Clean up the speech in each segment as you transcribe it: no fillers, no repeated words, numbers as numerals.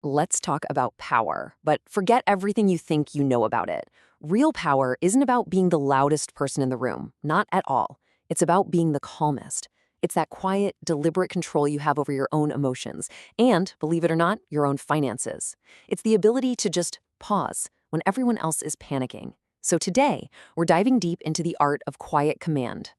Let's talk about power, but forget everything you think you know about it. Real power isn't about being the loudest person in the room, not at all. It's about being the calmest. It's that quiet, deliberate control you have over your own emotions and, believe it or not, your own finances. It's the ability to just pause when everyone else is panicking. So today, we're diving deep into the art of quiet command.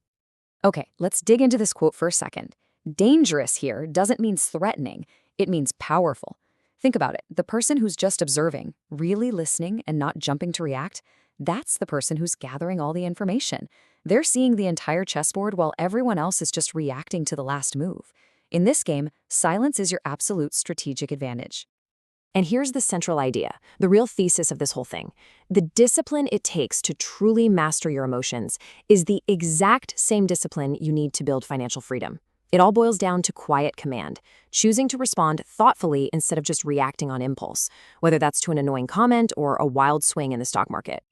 Okay, let's dig into this quote for a second. Dangerous here doesn't mean threatening, it means powerful. Think about it. The person who's just observing, really listening and not jumping to react, that's the person who's gathering all the information. They're seeing the entire chessboard while everyone else is just reacting to the last move. In this game, silence is your absolute strategic advantage. And here's the central idea, the real thesis of this whole thing. The discipline it takes to truly master your emotions is the exact same discipline you need to build financial freedom. It all boils down to quiet command, choosing to respond thoughtfully instead of just reacting on impulse, whether that's to an annoying comment or a wild swing in the stock market.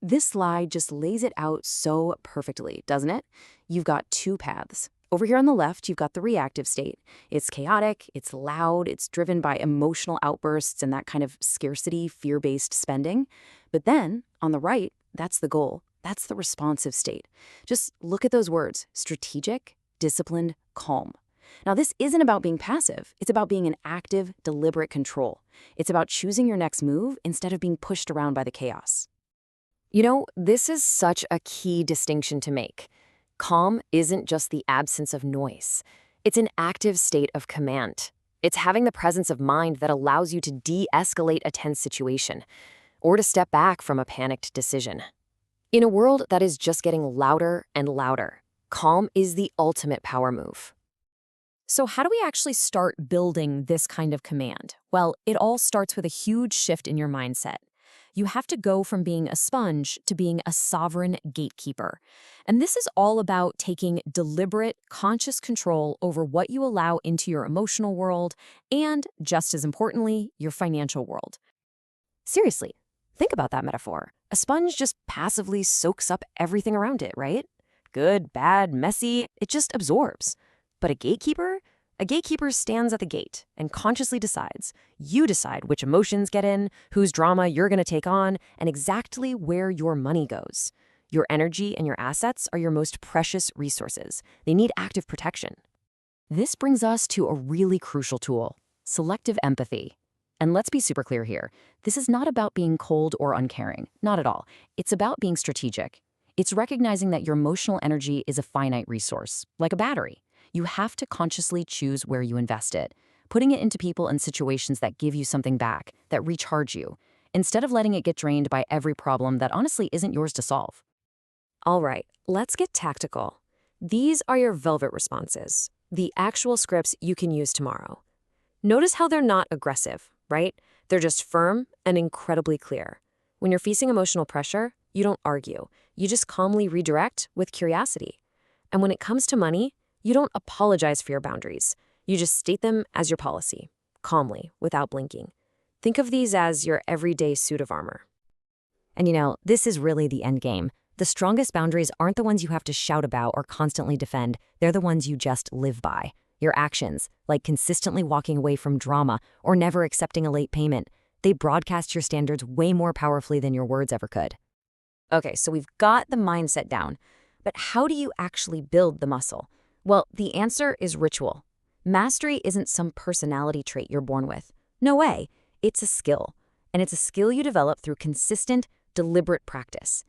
This slide just lays it out so perfectly, doesn't it? You've got two paths. Over here on the left, you've got the reactive state. It's chaotic, it's loud, it's driven by emotional outbursts and that kind of scarcity, fear-based spending. But then, on the right, that's the goal. That's the responsive state. Just look at those words, strategic, disciplined, calm. Now, this isn't about being passive. It's about being in active, deliberate control. It's about choosing your next move instead of being pushed around by the chaos. You know, this is such a key distinction to make. Calm isn't just the absence of noise. It's an active state of command. It's having the presence of mind that allows you to de-escalate a tense situation or to step back from a panicked decision. In a world that is just getting louder and louder, calm is the ultimate power move. So how do we actually start building this kind of command? Well, it all starts with a huge shift in your mindset. You have to go from being a sponge to being a sovereign gatekeeper. And this is all about taking deliberate, conscious control over what you allow into your emotional world and, just as importantly, your financial world. Seriously, think about that metaphor. A sponge just passively soaks up everything around it, right? Good, bad, messy, it just absorbs. But a gatekeeper? A gatekeeper stands at the gate and consciously decides. You decide which emotions get in, whose drama you're going to take on, and exactly where your money goes. Your energy and your assets are your most precious resources. They need active protection. This brings us to a really crucial tool, selective empathy. And let's be super clear here. This is not about being cold or uncaring. Not at all. It's about being strategic. It's recognizing that your emotional energy is a finite resource, like a battery. You have to consciously choose where you invest it, putting it into people and situations that give you something back, that recharge you, instead of letting it get drained by every problem that honestly isn't yours to solve. All right, let's get tactical. These are your velvet responses, the actual scripts you can use tomorrow. Notice how they're not aggressive, right? They're just firm and incredibly clear. When you're facing emotional pressure, you don't argue. You just calmly redirect with curiosity. And when it comes to money, you don't apologize for your boundaries. You just state them as your policy, calmly, without blinking. Think of these as your everyday suit of armor. And you know, this is really the end game. The strongest boundaries aren't the ones you have to shout about or constantly defend. They're the ones you just live by. Your actions, like consistently walking away from drama or never accepting a late payment, they broadcast your standards way more powerfully than your words ever could. Okay, so we've got the mindset down. But how do you actually build the muscle? Well, the answer is ritual. Mastery isn't some personality trait you're born with. No way. It's a skill. And it's a skill you develop through consistent, deliberate practice.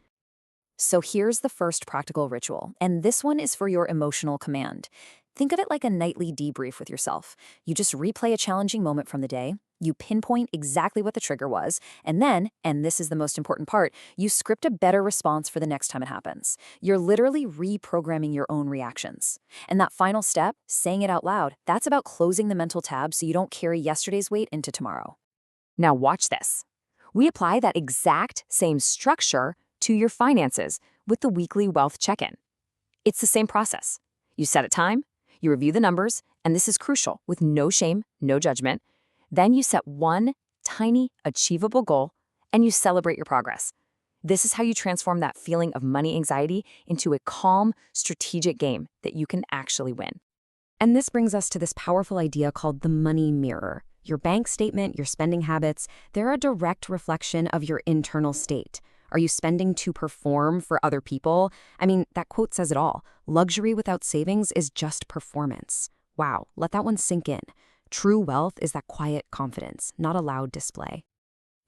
So here's the first practical ritual, and this one is for your emotional command. Think of it like a nightly debrief with yourself. You just replay a challenging moment from the day, you pinpoint exactly what the trigger was, and then, and this is the most important part, you script a better response for the next time it happens. You're literally reprogramming your own reactions. And that final step, saying it out loud, that's about closing the mental tab so you don't carry yesterday's weight into tomorrow. Now watch this. We apply that exact same structure to your finances with the weekly wealth check-in. It's the same process. You set a time, you review the numbers, and this is crucial, with no shame, no judgment. Then you set one tiny, achievable goal, and you celebrate your progress. This is how you transform that feeling of money anxiety into a calm, strategic game that you can actually win. And this brings us to this powerful idea called the money mirror. Your bank statement, your spending habits, they're a direct reflection of your internal state. Are you spending to perform for other people? I mean, that quote says it all. Luxury without savings is just performance. Wow, let that one sink in. True wealth is that quiet confidence, not a loud display.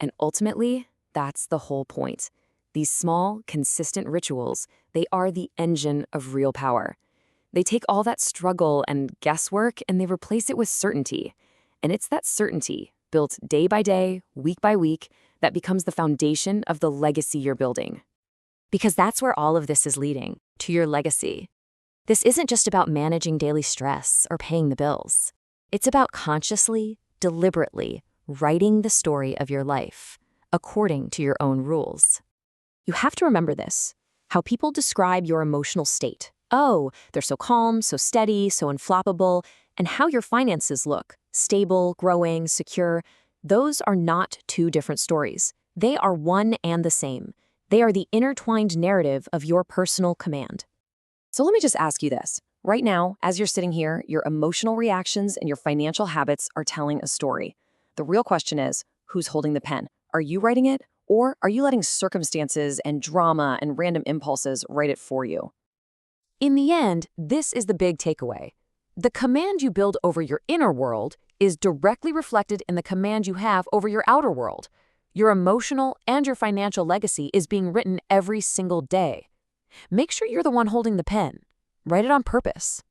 And ultimately, that's the whole point. These small, consistent rituals, they are the engine of real power. They take all that struggle and guesswork and they replace it with certainty. And it's that certainty, built day by day, week by week, that becomes the foundation of the legacy you're building. Because that's where all of this is leading, to your legacy. This isn't just about managing daily stress or paying the bills. It's about consciously, deliberately, writing the story of your life, according to your own rules. You have to remember this, how people describe your emotional state. Oh, they're so calm, so steady, so unflappable, and how your finances look, stable, growing, secure. Those are not two different stories. They are one and the same. They are the intertwined narrative of your personal command. So let me just ask you this. Right now, as you're sitting here, your emotional reactions and your financial habits are telling a story. The real question is, who's holding the pen? Are you writing it, or are you letting circumstances and drama and random impulses write it for you? In the end, this is the big takeaway. The command you build over your inner world is directly reflected in the command you have over your outer world. Your emotional and your financial legacy is being written every single day. Make sure you're the one holding the pen. Write it on purpose.